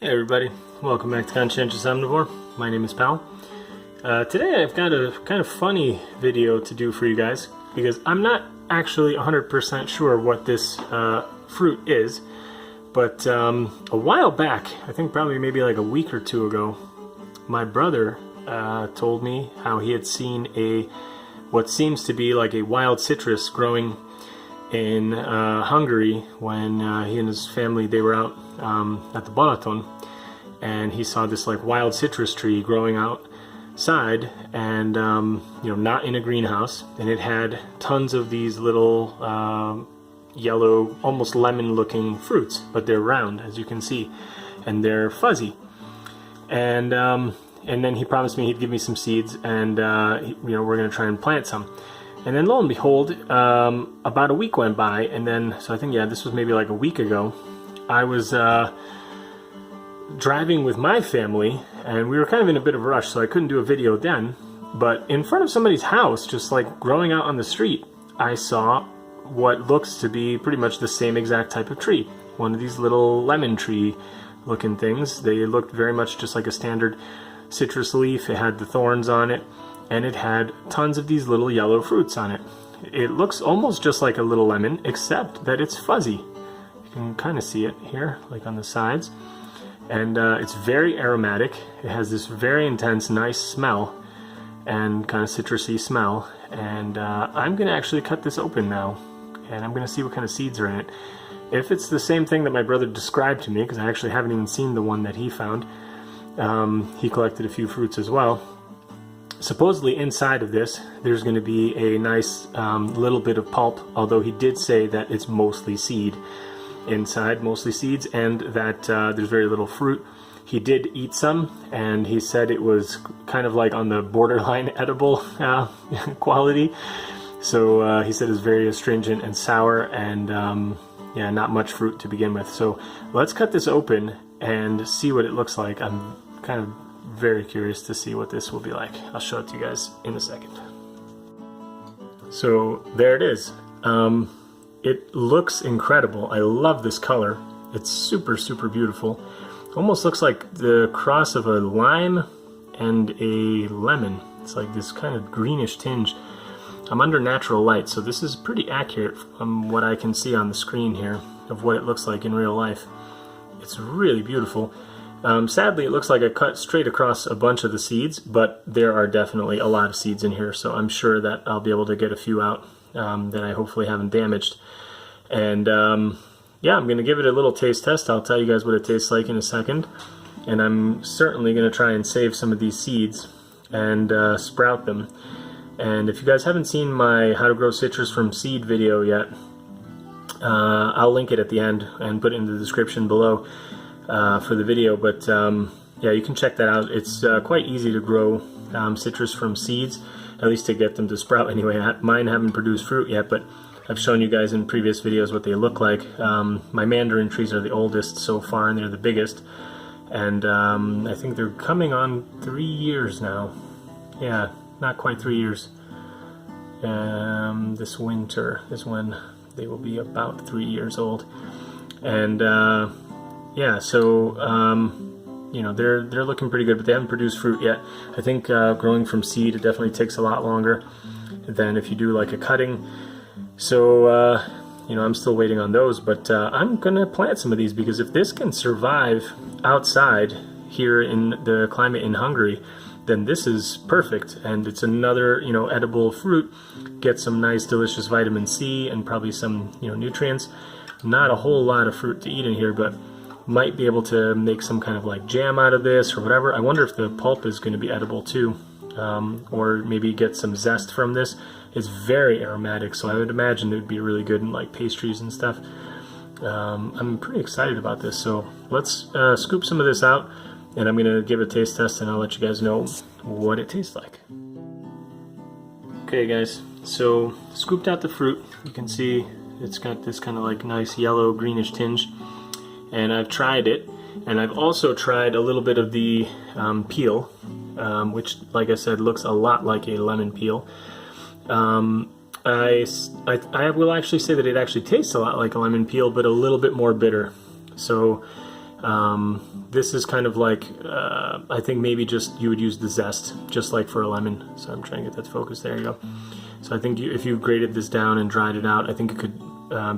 Hey everybody, welcome back to Conscientious Omnivore. My name is Pal. Today I've got a kind of funny video to do for you guys because I'm not actually 100% sure what this fruit is, but a while back, I think probably maybe like a week or two ago, my brother told me how he had seen what seems to be like a wild citrus growing in Hungary when he and his family, they were out at the Balaton, and he saw this like wild citrus tree growing outside, and not in a greenhouse, and it had tons of these little yellow, almost lemon looking fruits, but they're round, as you can see, and they're fuzzy. And then he promised me he'd give me some seeds, and we're gonna try and plant some. And then lo and behold, about a week went by, and then, so I think, yeah, this was maybe like a week ago, I was driving with my family, and we were kind of in a bit of a rush, so I couldn't do a video then, but in front of somebody's house, just like growing out on the street, I saw what looks to be pretty much the same exact type of tree. One of these little lemon tree looking things. They looked very much just like a standard citrus leaf. It had the thorns on it, and it had tons of these little yellow fruits on it. It looks almost just like a little lemon, except that it's fuzzy. You can kind of see it here, like on the sides. And it's very aromatic. It has this very intense, nice smell, and kind of citrusy smell. And I'm gonna actually cut this open now, and I'm gonna see what kind of seeds are in it. If it's the same thing that my brother described to me, because I actually haven't even seen the one that he found. He collected a few fruits as well. Supposedly inside of this, there's going to be a nice little bit of pulp, although he did say that it's mostly seed inside, mostly seeds, and that there's very little fruit. He did eat some, and he said it was kind of like on the borderline edible quality. So he said it's very astringent and sour, and yeah, not much fruit to begin with. So let's cut this open and see what it looks like. I'm kind of very curious to see what this will be like. I'll show it to you guys in a second. So there it is. It looks incredible. I love this color. It's super, super beautiful. Almost looks like the cross of a lime and a lemon. It's like this kind of greenish tinge. I'm under natural light, so this is pretty accurate from what I can see on the screen here of what it looks like in real life. It's really beautiful. Sadly, it looks like I cut straight across a bunch of the seeds, but there are definitely a lot of seeds in here, so I'm sure that I'll be able to get a few out that I hopefully haven't damaged. And yeah, I'm going to give it a little taste test. I'll tell you guys what it tastes like in a second. And I'm certainly going to try and save some of these seeds and sprout them. And if you guys haven't seen my How to Grow Citrus from Seed video yet, I'll link it at the end and put it in the description below. For the video, but yeah, you can check that out. It's quite easy to grow citrus from seeds, at least to get them to sprout anyway. Mine haven't produced fruit yet, but I've shown you guys in previous videos what they look like. My mandarin trees are the oldest so far, and they're the biggest, and I think they're coming on 3 years now. Yeah, not quite 3 years. This winter is when they will be about 3 years old, and yeah, so they're looking pretty good, but they haven't produced fruit yet. I think growing from seed, it definitely takes a lot longer than if you do like a cutting. So I'm still waiting on those, but I'm gonna plant some of these, because if this can survive outside here in the climate in Hungary, then this is perfect, and it's another edible fruit. Get some nice delicious vitamin C and probably some nutrients. Not a whole lot of fruit to eat in here, but might be able to make some kind of like jam out of this or whatever. I wonder if the pulp is going to be edible too, or maybe get some zest from this. It's very aromatic, so I would imagine it would be really good in like pastries and stuff. I'm pretty excited about this, so let's scoop some of this out, and I'm going to give it a taste test, and I'll let you guys know what it tastes like. Okay guys, so scooped out the fruit. You can see it's got this kind of like nice yellow greenish tinge. And I've tried it, and I've also tried a little bit of the peel, which, like I said, looks a lot like a lemon peel. I will actually say that it actually tastes a lot like a lemon peel, but a little bit more bitter. So This is kind of like, I think maybe just you would use the zest, just like for a lemon. So I'm trying to get that focus. There you go. So I think if you grated this down and dried it out, I think it could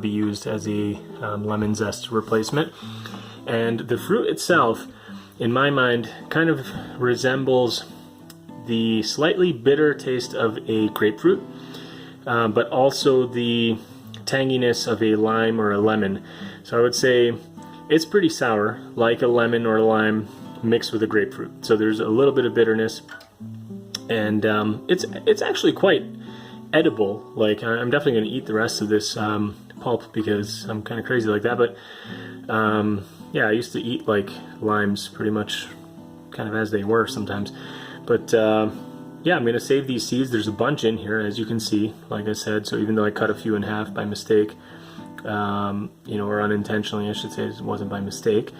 be used as a lemon zest replacement. And the fruit itself, in my mind, kind of resembles the slightly bitter taste of a grapefruit, but also the tanginess of a lime or a lemon. So I would say it's pretty sour, like a lemon or a lime mixed with a grapefruit. So there's a little bit of bitterness, and it's actually quite edible. Like, I'm definitely going to eat the rest of this pulp because I'm kind of crazy like that. But yeah, I used to eat like limes pretty much kind of as they were sometimes. But yeah, I'm going to save these seeds. There's a bunch in here, as you can see, like I said. So even though I cut a few in half by mistake, you know, or unintentionally, I should say, it wasn't by mistake,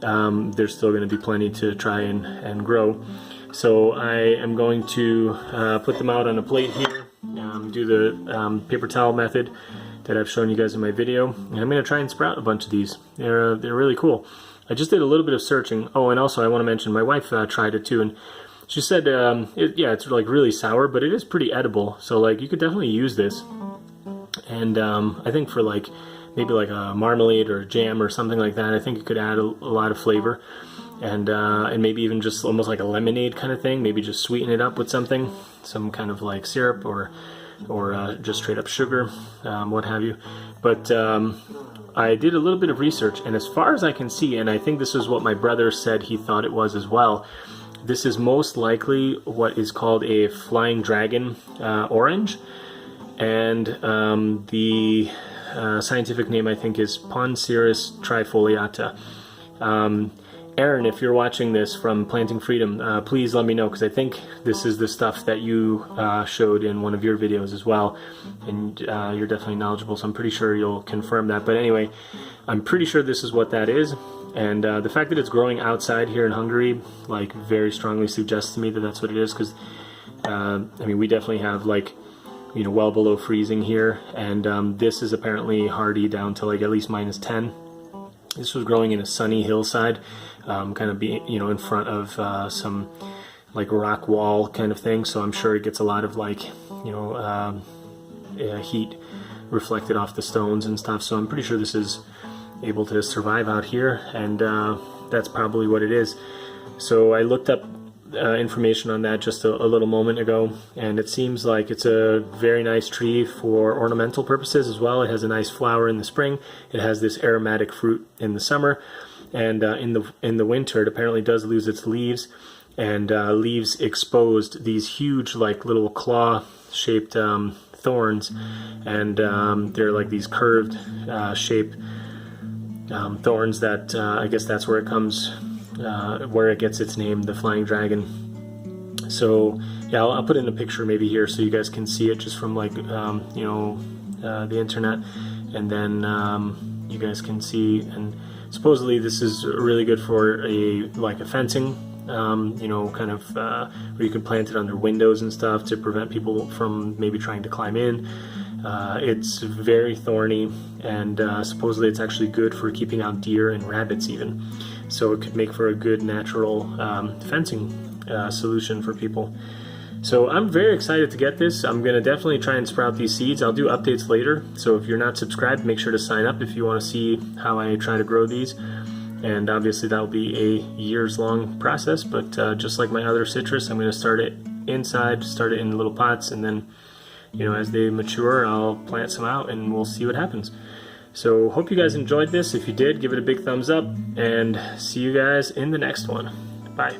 there's still going to be plenty to try and grow. So I am going to put them out on a plate here, do the paper towel method that I've shown you guys in my video, and I'm going to try and sprout a bunch of these. They're really cool. I just did a little bit of searching. Oh, and also I want to mention my wife tried it too, and she said, yeah, it's like really sour, but it is pretty edible. So like you could definitely use this, and I think for like maybe like a marmalade or a jam or something like that, I think it could add a lot of flavor, and maybe even just almost like a lemonade kind of thing. Maybe just sweeten it up with something, some kind of like syrup or just straight up sugar, what have you. But I did a little bit of research, and as far as I can see, and I think this is what my brother said he thought it was as well, this is most likely what is called a flying dragon orange, and the scientific name I think is Poncirus Trifoliata. Aaron, if you're watching this from Planting Freedom, please let me know, because I think this is the stuff that you showed in one of your videos as well, and you're definitely knowledgeable, so I'm pretty sure you'll confirm that. But anyway, I'm pretty sure this is what that is, and the fact that it's growing outside here in Hungary, like, very strongly suggests to me that that's what it is, because I mean, we definitely have, like, you know, well below freezing here, and this is apparently hardy down to like at least -10. This was growing in a sunny hillside, kind of being, you know, in front of some like rock wall kind of thing. So I'm sure it gets a lot of like, you know, heat reflected off the stones and stuff. So I'm pretty sure this is able to survive out here, and that's probably what it is. So I looked up information on that just a little moment ago, and it seems like it's a very nice tree for ornamental purposes as well. It has a nice flower in the spring. It has this aromatic fruit in the summer, and in the winter it apparently does lose its leaves, and leaves exposed these huge like little claw shaped thorns, and they're like these curved shaped thorns that I guess that's where it comes, where it gets its name, the flying dragon. So yeah, I'll put in a picture maybe here so you guys can see it just from like you know, the internet, and then you guys can see. And supposedly this is really good for a fencing, you know, kind of where you can plant it under windows and stuff to prevent people from maybe trying to climb in. It's very thorny, and supposedly it's actually good for keeping out deer and rabbits even. So it could make for a good natural fencing solution for people. So I'm very excited to get this. I'm going to definitely try and sprout these seeds. I'll do updates later, so if you're not subscribed, make sure to sign up if you want to see how I try to grow these. And obviously that will be a years-long process, but just like my other citrus, I'm going to start it inside, start it in little pots, and then, you know, as they mature, I'll plant some out and we'll see what happens. So hope you guys enjoyed this. If you did, give it a big thumbs up, and see you guys in the next one. Bye.